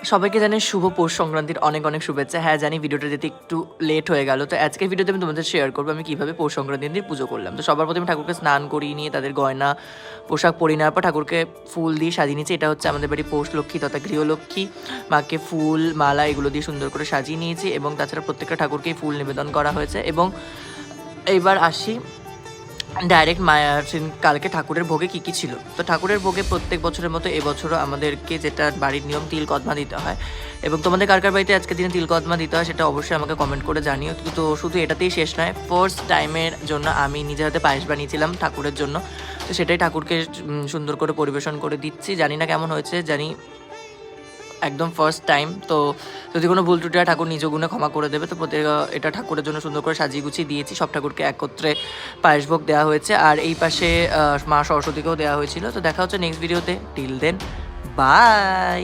সবাইকে জানাই শুভ পৌষ সংক্রান্তির অনেক অনেক শুভেচ্ছা। হ্যাঁ, জানি ভিডিওটা যেতে একটু লেট হয়ে গেল। তো আজকের ভিডিওতে আমি তোমাদের শেয়ার করবো আমি কীভাবে পৌষ সংক্রান্তির দিন পুজো করলাম। তো সবার প্রথমে ঠাকুরকে স্নান করিয়ে নিয়ে তাদের গয়না পোশাক পরিয়ে নেওয়ার পর ঠাকুরকে ফুল দিয়ে সাজিয়ে নিয়েছি। এটা হচ্ছে আমাদের বাড়ি পৌষ লক্ষ্মী তথা গৃহলক্ষ্মী। মাকে ফুল মালা এগুলো দিয়ে সুন্দর করে সাজিয়ে নিয়েছি এবং তাছাড়া প্রত্যেকটা ঠাকুরকেই ফুল নিবেদন করা হয়েছে। এবং এইবার আসি ডাইরেক্ট কালকে ঠাকুরের ভোগে কী কী ছিল। তো ঠাকুরের ভোগে প্রত্যেক বছরের মতো এবছরও আমাদেরকে যেটা বাড়ির নিয়ম তিল কদমা দিতে হয়, এবং তোমাদের কার কার বাড়িতে আজকের দিনে তিল কদমা দিতে হয় সেটা অবশ্যই আমাকে কমেন্ট করে জানিও। তো শুধু এটাতেই শেষ নয়, ফার্স্ট টাইমের জন্য আমি নিজের হাতে পায়েস বানিয়েছিলাম ঠাকুরের জন্য। তো সেটাই ঠাকুরকে সুন্দর করে পরিবেশন করে দিচ্ছি। জানি না কেমন হয়েছে, জানি একদম ফার্স্ট টাইম। তো যদি কোনো ভুল ত্রুটি হয় ঠাকুর নিজ গুণে ক্ষমা করে দেবে। তো এটা ঠাকুরের জন্য সুন্দর করে সাজিয়ে গুছিয়ে দিয়েছি। সব ঠাকুরকে একত্রে পায়েসভোগ দেওয়া হয়েছে, আর এই পাশে মা সরস্বতীকেও দেওয়া হয়েছিল। তো দেখা হচ্ছে নেক্সট ভিডিওতে। Till then, by.